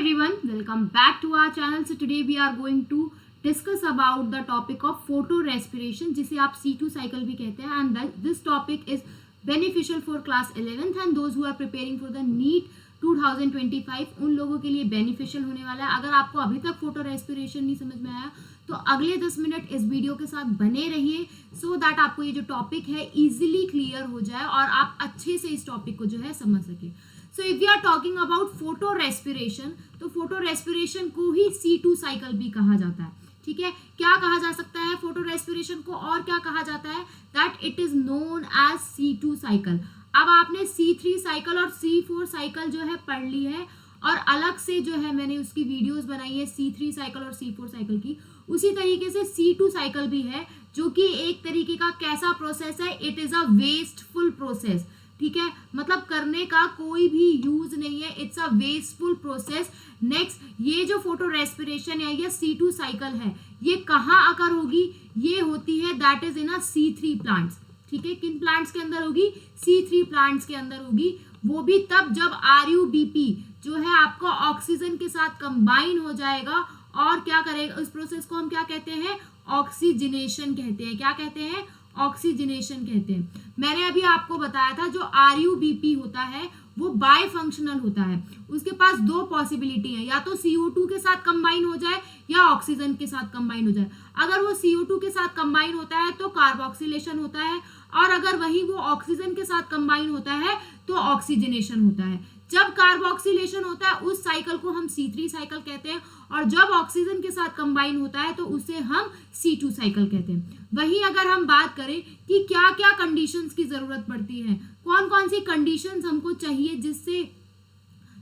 everyone, welcome back to our channel. So today we are going to discuss about the topic of photo respiration, जिसे आप C2 cycle भी कहते हैं, and this topic is beneficial for class 11th and those who are preparing for the NEET 2025 उन लोगों के लिए beneficial होने वाला है. अगर आपको अभी तक photo respiration नहीं समझ में आया तो अगले 10 मिनट इस वीडियो के साथ बने रहिए so that आपको ये जो टॉपिक है easily क्लियर हो जाए और आप अच्छे से इस टॉपिक को जो है समझ सके. So if we are talking about photorespiration, तो फोटो रेस्पिरेशन को ही C2 साइकिल भी कहा जाता है. ठीक है, क्या कहा जा सकता है फोटो रेस्पिरेशन को और क्या कहा जाता है? That it is known as C2 cycle. अब आपने C3 साइकिल और C4 साइकिल जो है पढ़ ली है और अलग से जो है मैंने उसकी वीडियोस बनाई है C3 साइकिल और C4 साइकिल की. उसी तरीके से C2 साइकिल भी है जो कि एक तरीके का कैसा प्रोसेस है? It is a wasteful process. ठीक है, मतलब करने का कोई भी यूज नहीं है, it's a wasteful process. Next, ये जो फोटो रेस्पिरेशन है ये C2 साइकिल है, ये कहाँ आकर होगी? ये होती है that is in a C3 plants. ठीक है, किन प्लांट्स के अंदर होगी? C3 प्लांट्स के अंदर होगी. वो भी तब जब RUBP जो है आपको ऑक्सीजन के साथ कंबाइन हो जाएगा और क्या करेगा? इस प्रोसेस को हम क्या कहते हैं? ऑक्सीजनेशन कहते हैं. क्या कहते हैं? ऑक्सीजनेशन कहते हैं. मैंने अभी आपको बताया था जो RUBP होता है वो बाय फंक्शनल होता है. उसके पास दो पॉसिबिलिटी है, या तो CO2 के साथ कंबाइन हो जाए या ऑक्सीजन के साथ कंबाइन हो जाए. अगर वो CO2 के साथ कंबाइन होता है तो कार्बोक्सिलेशन होता है और अगर वही वो ऑक्सीजन के साथ कंबाइन होता है तो ऑक्सीजनेशन होता है. जब कार्बोक्सिलेशन होता है उस साइकिल को हम C3 साइकिल कहते हैं और जब ऑक्सीजन के साथ कंबाइन होता है तो उसे हम C2 साइकिल कहते हैं. वहीं अगर हम बात करें कि क्या क्या कंडीशंस की जरूरत पड़ती है, कौन कौन सी कंडीशंस हमको चाहिए जिससे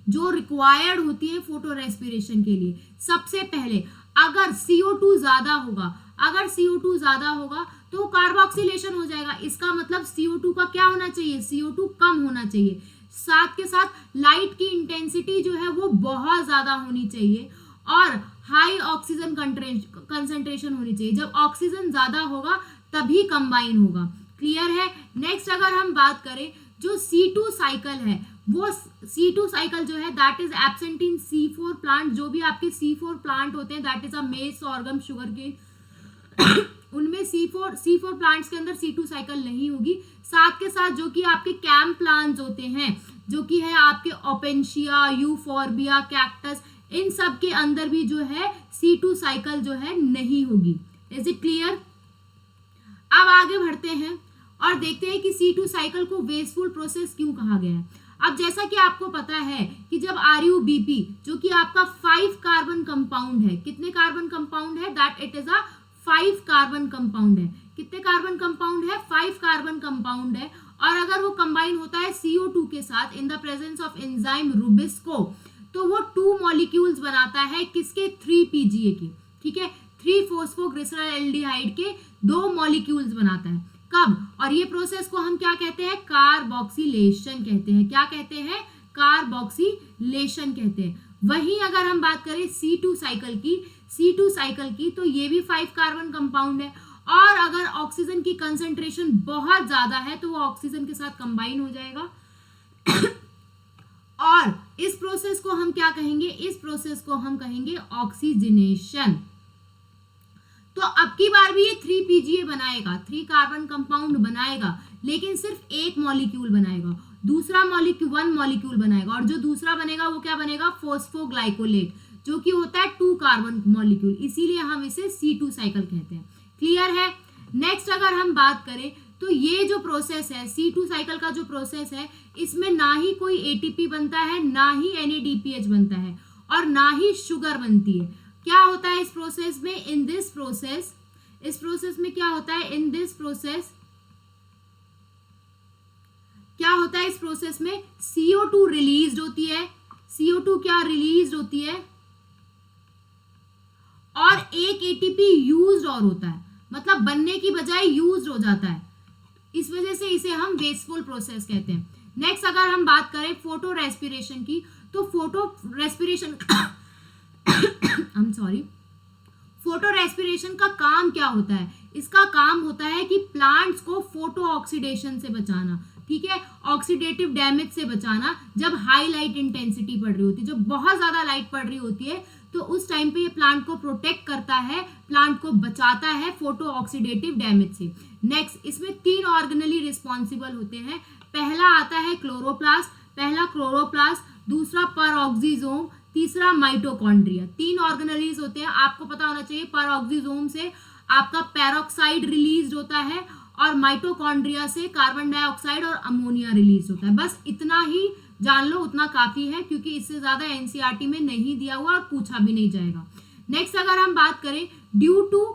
जो रिक्वायर्ड होती है फोटो रेस्पिरेशन के लिए. सबसे पहले अगर CO2 ज्यादा होगा तो कार्बोक्सिलेशन हो जाएगा. इसका मतलब CO2 का क्या होना चाहिए? CO2 कम होना चाहिए. साथ के साथ लाइट की इंटेंसिटी जो है वो बहुत ज्यादा होनी चाहिए और हाई ऑक्सीजन कंसंट्रेशन होनी चाहिए. जब ऑक्सीजन ज्यादा होगा तभी कंबाइन होगा. क्लियर है? नेक्स्ट अगर हम बात करें जो C2 साइकिल है, वो C2 साइकिल जो है that is absent in C4 plant. जो भी आपके C4 प्लांट होते हैं दैट इज अ मेज, सॉर्गम, शुगर केन, उनमें C4 प्लांट्स के अंदर C2 साइकिल नहीं होगी. साथ के साथ जो कि आपके कैम प्लांट्स होते हैं जो कि है आपके ओपेंशिया, यूफोर्बिया, कैक्टस, इन सब के अंदर भी जो है C2 साइकिल जो है नहीं होगी. Is it clear? अब आगे बढ़ते हैं और देखते हैं कि C2 साइकिल को वेस्टफुल प्रोसेस क्यों कहा गया है. अब जैसा कि आपको पता है कि जब RUBP जो कि आपका 5 कार्बन कंपाउंड है, कितने कार्बन कंपाउंड है? That it is a 5 carbon compound है. कितने कार्बन कंपाउंड है? 5 कार्बन कंपाउंड है. और अगर वो कंबाइन होता है CO2 के साथ in the presence of enzyme Rubisco तो वो 2 मॉलिक्यूल्स बनाता है. किसके? 3PGA की. ठीक है, 3 फॉस्फोग्लिसरॉल्डिहाइड के 2 मॉलिक्यूल्स बनाता है. कब? और ये प्रोसेस को हम क्या कहते हैं? कार्बोक्सिलेशन कहते हैं. क्या कहते हैं? कार्बोक्सिलेशन कहते हैं. वहीं अगर हम बात करें C2 साइकिल की तो ये भी 5 कार्बन कंपाउंड है और अगर ऑक्सीजन की कंसंट्रेशन बहुत ज्यादा है तो वो ऑक्सीजन के साथ कंबाइन हो जाएगा. और इस प्रोसेस को हम क्या कहेंगे? इस प्रोसेस को हम कहेंगे ऑक्सीजनेशन. तो अब की बार भी ये 3PGA बनाएगा, 3 कार्बन कंपाउंड बनाएगा, लेकिन सिर्फ एक मॉलिक्यूल बनाएगा. दूसरा मॉलिक्यूल 1 मॉलिक्यूल बनाएगा और जो दूसरा बनेगा वो क्या बनेगा? फॉस्फोग्लाइकोलेट, जो कि होता है 2 कार्बन मॉलिक्यूल. इसीलिए हम इसे C2 साइकिल कहते हैं. क्लियर है? नेक्स्ट अगर हम बात करें तो ये जो प्रोसेस है C2 साइकिल का जो प्रोसेस है इसमें ना ही कोई ATP बनता है, ना ही NADPH बनता है और ना ही शुगर बनती है. क्या होता है इस प्रोसेस में? इस प्रोसेस में क्या होता है? क्या होता है इस प्रोसेस में? CO2 रिलीज होती है. CO2 क्या रिलीज होती है और एक ATP यूज्ड और होता है, मतलब बनने की बजाय यूज्ड हो जाता है. इस वजह से इसे हम वेस्टफुल प्रोसेस कहते हैं. नेक्स्ट अगर हम बात करें फोटो रेस्पिरेशन की तो फोटो रेस्पिरेशन का काम क्या होता है? इसका काम होता है कि प्लांट्स को फोटो ऑक्सीडेशन से बचाना. ठीक है। ऑक्सीडेटिव डैमेज से बचाना, जब हाई लाइट इंटेंसिटी पड़ रही होती है, जब बहुत ज्यादा लाइट पड़ रही होती है, तो उस टाइम पे ये प्लांट को प्रोटेक्ट करता है, प्लांट को बचाता है फोटो ऑक्सीडेटिव डैमेज से। नेक्स्ट, इसमें 3 ऑर्गेनली रिस्पॉन्सिबल होते हैं। पहला आता है क्लोरोप्लास्ट, पहला क्लोरोप्लास्ट, दूसरा परऑक्सीजोम, तीसरा माइटोकॉन्ड्रिया। 3 ऑर्गेनलीज होते हैं। आपको पता होना चाहिए परऑक्सीजोम से आपका पेरोक्साइड रिलीज होता है और माइटोकॉन्ड्रिया से कार्बन डाइऑक्साइड और अमोनिया रिलीज होता है। बस इतना ही जान लो, उतना काफी है, क्योंकि इससे ज्यादा एनसीईआरटी में नहीं दिया हुआ और पूछा भी नहीं जाएगा। नेक्स्ट, अगर हम बात करें due to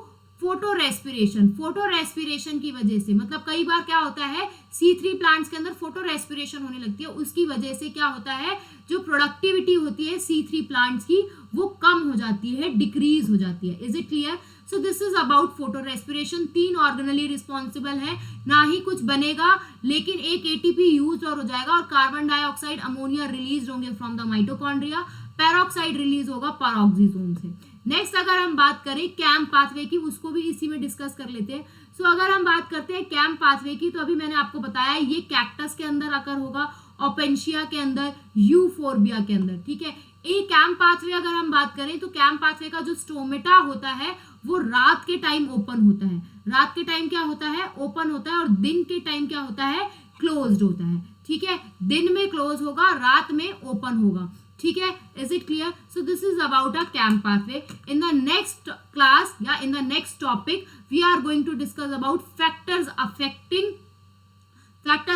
photorespiration, photorespiration की वजह से, मतलब कई बार क्या होता है C3 प्लांट्स के अंदर फोटो रेस्पिरेशन होने लगती है, उसकी वजह से क्या होता है, जो प्रोडक्टिविटी होती है C3 प्लांट्स की वो कम हो जाती है, डिक्रीज हो जाती है। Is it clear? So this is about photo respiration. 3 organelle responsible है, ना ही कुछ बनेगा, लेकिन एक एटीपी यूज और हो जाएगा और कार्बन डाइऑक्साइड अमोनिया रिलीज होंगे from the mitochondria, peroxide release होगा परऑक्सीजोम से। नेक्स्ट, अगर हम बात करें कैम्प पाथवे की, उसको भी इसी में डिस्कस कर लेते हैं। सो अगर हम बात करते हैं कैम्प पाथवे की, तो अभी मैंने आपको बताया ये कैक्टस के अंदर आकर होगा, ओपेंशिया के अंदर, यूफोर्बिया के अंदर, ठीक है। एक कैम्प पाथवे अगर हम बात करें तो कैम्प पाथवे का जो स्टोमेटा होता है वो रात के टाइम ओपन होता है। रात के टाइम क्या होता है, ओपन होता है, और दिन के टाइम क्या होता है, क्लोज्ड होता है, ठीक है। दिन में क्लोज होगा, रात में ओपन होगा, ठीक है। Is it clear? So this is about a कैम्प pathway. In the next class या in the next topic we are going to discuss about factors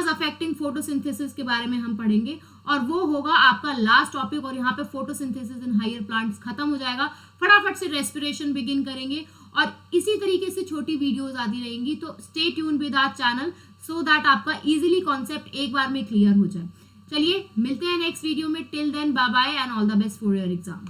affecting photosynthesis के बारे में हम पढ़ेंगे, और वो होगा आपका लास्ट टॉपिक। और यहाँ पे फोटोसिंथेसिस इन हायर प्लांट्स खत्म हो जाएगा। फटाफट से रेस्पिरेशन बिगिन करेंगे, और इसी तरीके से छोटी वीडियोस आती रहेंगी। तो stay tuned with our channel so that आपका इजीली कॉन्सेप्ट एक बार में क्लियर हो जाए। चलिए मिलते हैं नेक्स्ट वीडियो में। Till then bye bye and all the best for your exam.